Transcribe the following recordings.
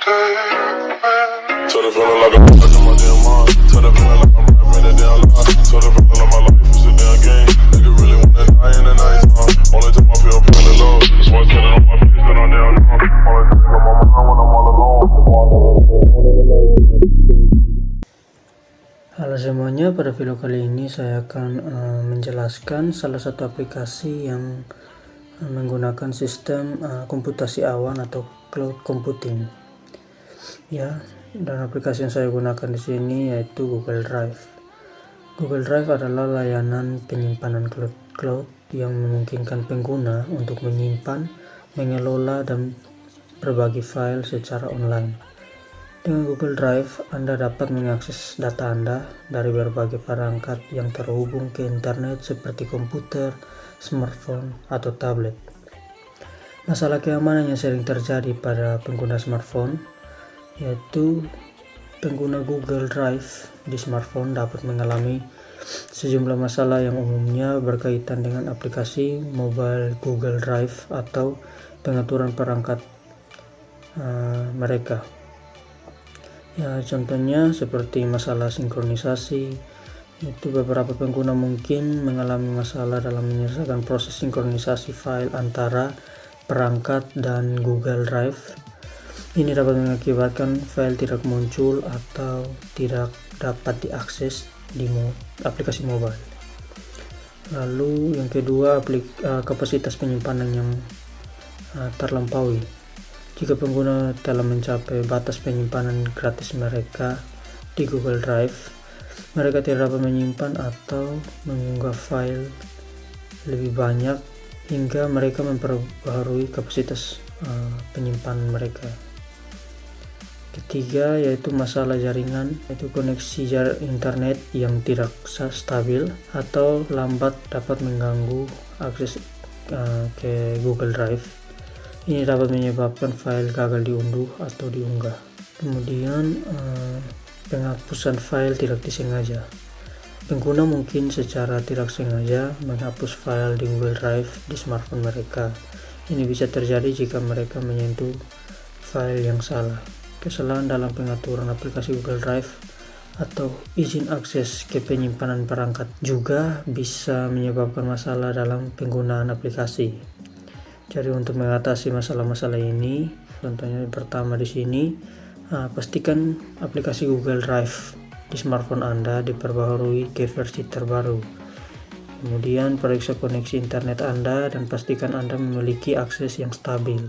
Told her feeling like I'm back in my damn mind. Told her feeling like I'm rapping a damn lie. Told her feeling like my life is a damn game. Nigga really wanna die in the night time. Only time I feel feeling low. That's why I tell her on my face that I'm down low. Only time I my mind when I'm all alone. Halo semuanya, pada video kali ini saya akan menjelaskan salah satu aplikasi yang menggunakan sistem komputasi awan atau cloud computing. Ya, dan aplikasi yang saya gunakan di sini yaitu Google Drive. Google Drive adalah layanan penyimpanan cloud yang memungkinkan pengguna untuk menyimpan, mengelola, dan berbagi file secara online. Dengan Google Drive, Anda dapat mengakses data Anda dari berbagai perangkat yang terhubung ke internet seperti komputer, smartphone, atau tablet. Masalah keamanan yang sering terjadi pada pengguna smartphone yaitu pengguna Google Drive di smartphone dapat mengalami sejumlah masalah yang umumnya berkaitan dengan aplikasi mobile Google Drive atau pengaturan perangkat mereka. Ya, contohnya seperti masalah sinkronisasi, itu beberapa pengguna mungkin mengalami masalah dalam menyelesaikan proses sinkronisasi file antara perangkat dan Google Drive. Ini dapat mengakibatkan file tidak muncul atau tidak dapat diakses di aplikasi mobile. Lalu yang kedua, kapasitas penyimpanan yang terlampaui. Jika pengguna telah mencapai batas penyimpanan gratis mereka di Google Drive, mereka tidak dapat menyimpan atau mengunggah file lebih banyak hingga mereka memperbaharui kapasitas penyimpanan mereka. Ketiga, yaitu masalah jaringan, yaitu koneksi internet yang tidak stabil atau lambat dapat mengganggu akses ke Google Drive. Ini dapat menyebabkan file gagal diunduh atau diunggah. Kemudian penghapusan file tidak disengaja. Pengguna mungkin secara tidak sengaja menghapus file di Google Drive di smartphone mereka. Ini bisa terjadi jika mereka menyentuh file yang salah. Kesalahan dalam pengaturan aplikasi Google Drive atau izin akses ke penyimpanan perangkat juga bisa menyebabkan masalah dalam penggunaan aplikasi. Jadi untuk mengatasi masalah-masalah ini, contohnya pertama di sini, pastikan aplikasi Google Drive di smartphone Anda diperbaharui ke versi terbaru. Kemudian periksa koneksi internet Anda dan pastikan Anda memiliki akses yang stabil.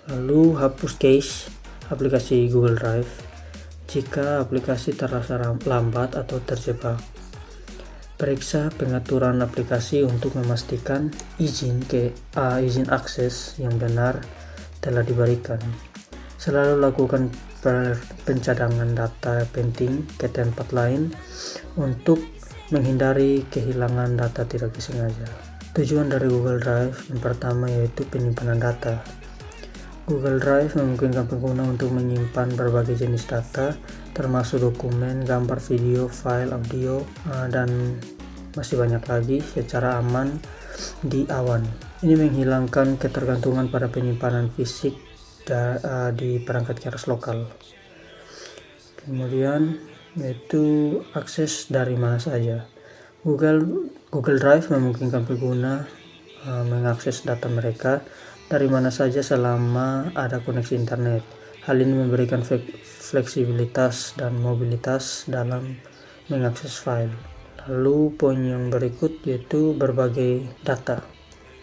Lalu hapus cache aplikasi Google Drive jika aplikasi terasa lambat atau terjebak. Periksa pengaturan aplikasi untuk memastikan izin akses yang benar telah diberikan. Selalu lakukan pencadangan data penting ke tempat lain untuk menghindari kehilangan data tidak disengaja. Tujuan dari Google Drive yang pertama yaitu penyimpanan data. Google Drive memungkinkan pengguna untuk menyimpan berbagai jenis data, termasuk dokumen, gambar, video, file, audio, dan masih banyak lagi secara aman di awan. Ini menghilangkan ketergantungan pada penyimpanan fisik di perangkat keras lokal. Kemudian yaitu akses dari mana saja. Google Drive memungkinkan pengguna mengakses data mereka dari mana saja selama ada koneksi internet. Hal ini memberikan fleksibilitas dan mobilitas dalam mengakses file. Lalu poin yang berikut yaitu berbagai data.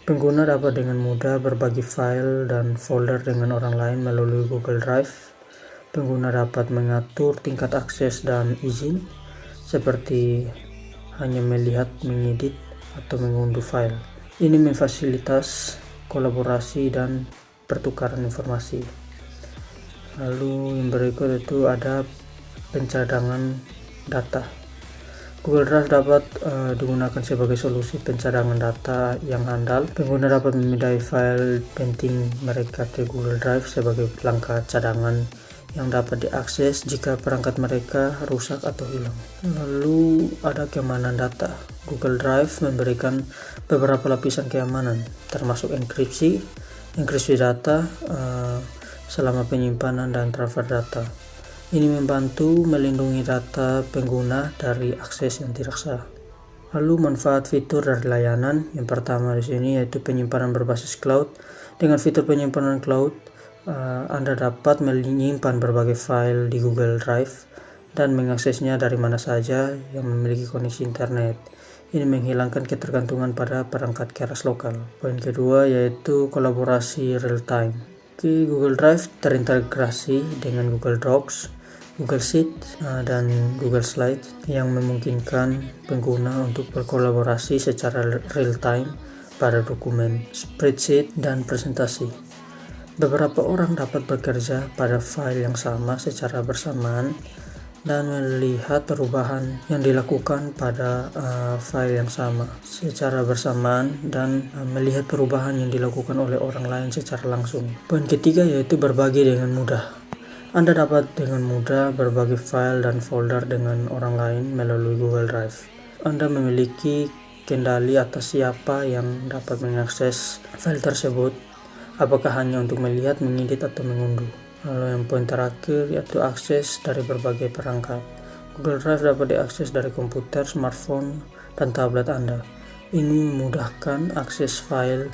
Pengguna dapat dengan mudah berbagi file dan folder dengan orang lain melalui Google Drive. Pengguna dapat mengatur tingkat akses dan izin, seperti hanya melihat, mengedit, atau mengunduh file. Ini memfasilitasi kolaborasi dan pertukaran informasi. Lalu yang berikut itu ada pencadangan data. Google Drive dapat digunakan sebagai solusi pencadangan data yang handal. Pengguna dapat memindai file penting mereka ke Google Drive sebagai langkah cadangan yang dapat diakses jika perangkat mereka rusak atau hilang. Lalu ada keamanan data. Google Drive memberikan beberapa lapisan keamanan, termasuk enkripsi data, selama penyimpanan dan transfer data. Ini membantu melindungi data pengguna dari akses yang tidak sah. Lalu manfaat fitur dari layanan yang pertama di sini yaitu penyimpanan berbasis cloud. Dengan fitur penyimpanan cloud, Anda dapat menyimpan berbagai file di Google Drive dan mengaksesnya dari mana saja yang memiliki koneksi internet. Ini menghilangkan ketergantungan pada perangkat keras lokal. Poin kedua yaitu kolaborasi real time. Google Drive terintegrasi dengan Google Docs, Google Sheet, dan Google Slide yang memungkinkan pengguna untuk berkolaborasi secara real time pada dokumen, spreadsheet, dan presentasi. Beberapa orang dapat bekerja pada file yang sama secara bersamaan dan melihat perubahan yang dilakukan pada file yang sama secara bersamaan dan melihat perubahan yang dilakukan oleh orang lain secara langsung. Poin ketiga yaitu berbagi dengan mudah. Anda dapat dengan mudah berbagi file dan folder dengan orang lain melalui Google Drive. Anda memiliki kendali atas siapa yang dapat mengakses file tersebut, apakah hanya untuk melihat, mengedit, atau mengunduh. Lalu yang poin terakhir yaitu akses dari berbagai perangkat. Google Drive dapat diakses dari komputer, smartphone, dan tablet Anda. Ini memudahkan akses file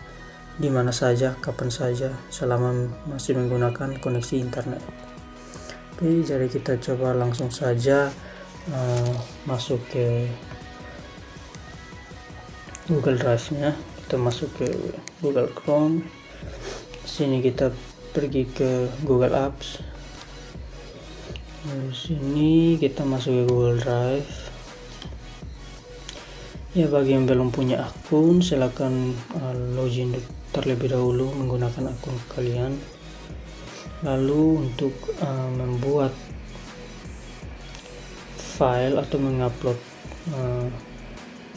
di mana saja, kapan saja, selama masih menggunakan koneksi internet. Oke, jadi kita coba langsung saja masuk ke Google Drive-nya. Kita masuk ke Google Chrome. Sini kita pergi ke Google Apps. Lalu sini kita masuk ke Google Drive. Ya, bagi yang belum punya akun, silakan login terlebih dahulu menggunakan akun kalian. Lalu untuk membuat file atau mengupload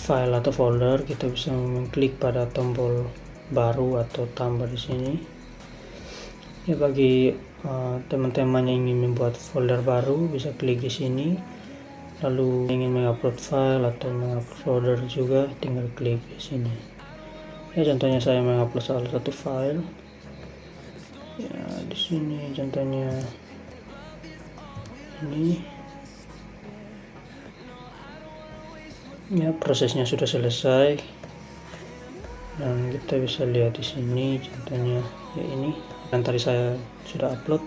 file atau folder, kita bisa mengklik pada tombol baru atau tambah di sini. Ya, bagi teman-teman yang ingin membuat folder baru bisa klik di sini. Lalu ingin mengupload file atau mengupload folder juga tinggal klik di sini. Ya, contohnya saya mengupload salah satu file. Ya, di sini contohnya ini. Ya, prosesnya sudah selesai. Dan kita bisa lihat di sini contohnya ya ini. Dan tadi saya sudah upload.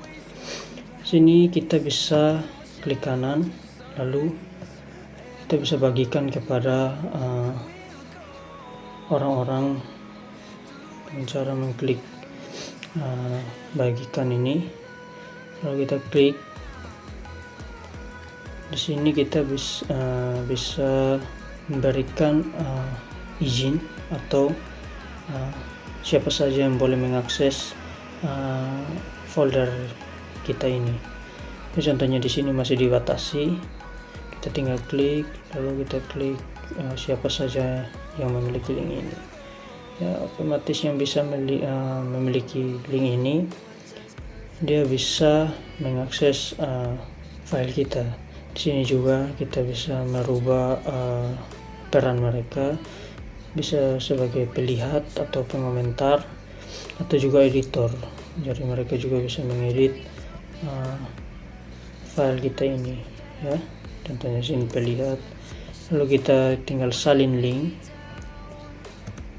Sini kita bisa klik kanan, lalu kita bisa bagikan kepada orang-orang dengan cara mengklik bagikan ini. Lalu kita klik di sini, kita bisa memberikan izin atau siapa saja yang boleh mengakses folder kita ini. Contohnya di sini masih dibatasi. Kita tinggal klik, lalu kita klik siapa saja yang memiliki link ini. Ya, otomatis yang bisa memiliki link ini dia bisa mengakses file kita. Di sini juga kita bisa merubah peran mereka, bisa sebagai pelihat atau pengomentar atau juga editor. Jadi mereka juga bisa mengedit file kita ini ya. Contohnya sini pelihat. Lalu kita tinggal salin link,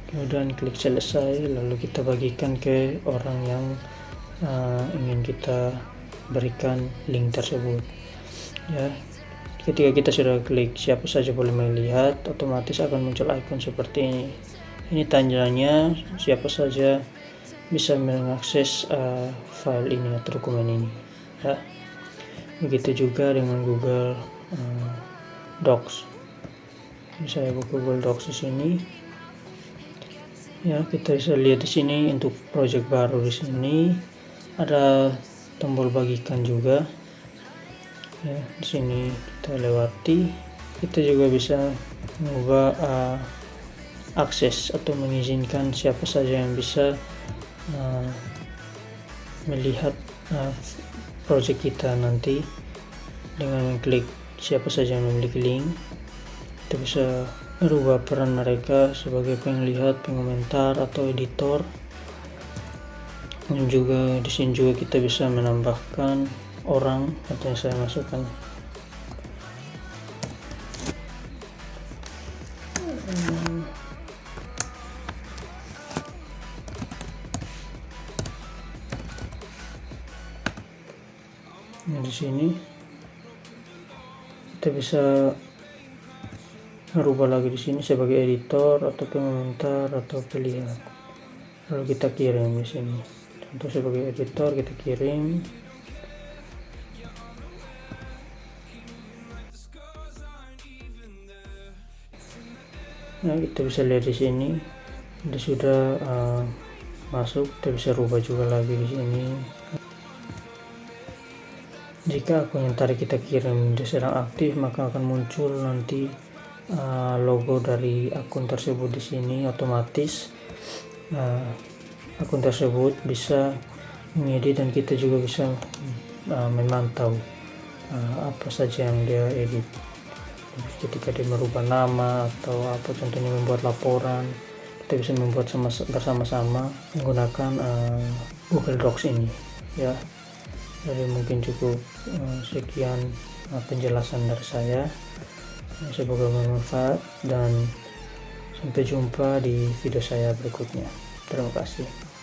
kemudian klik selesai, lalu kita bagikan ke orang yang ingin kita berikan link tersebut ya. Ketika kita sudah klik siapa saja boleh melihat, otomatis akan muncul icon seperti ini. Ini tandanya siapa saja bisa mengakses file ini atau dokumen ini ya. Begitu juga dengan Google Docs. Saya buka Google Docs di sini. Ya, kita bisa lihat di sini untuk project baru. Di sini ada tombol bagikan juga. Ya, di sini kita lewati. Kita juga bisa mengubah akses atau mengizinkan siapa saja yang bisa melihat project kita nanti dengan mengklik siapa saja yang memiliki link. Kita bisa merubah peran mereka sebagai penglihat, pengomentar, atau editor. Dan juga di sini juga kita bisa menambahkan orang atau yang saya masukkan. Nah, di sini kita bisa merubah lagi di sini sebagai editor atau komentar atau pilihan. Lalu kita kirim di sini. Contoh sebagai editor kita kirim. Nah, kita bisa lihat di sini ini sudah masuk. Kita bisa rubah juga lagi di sini. Jika akun yang tadi kita kirim sedang aktif, maka akan muncul nanti logo dari akun tersebut di sini otomatis. Akun tersebut bisa mengedit dan kita juga bisa memantau apa saja yang dia edit. Ketika dia merubah nama atau apa, contohnya membuat laporan, kita bisa membuat bersama-sama menggunakan Google Docs ini ya. Jadi mungkin cukup sekian penjelasan dari saya. Semoga bermanfaat dan sampai jumpa di video saya berikutnya. Terima kasih.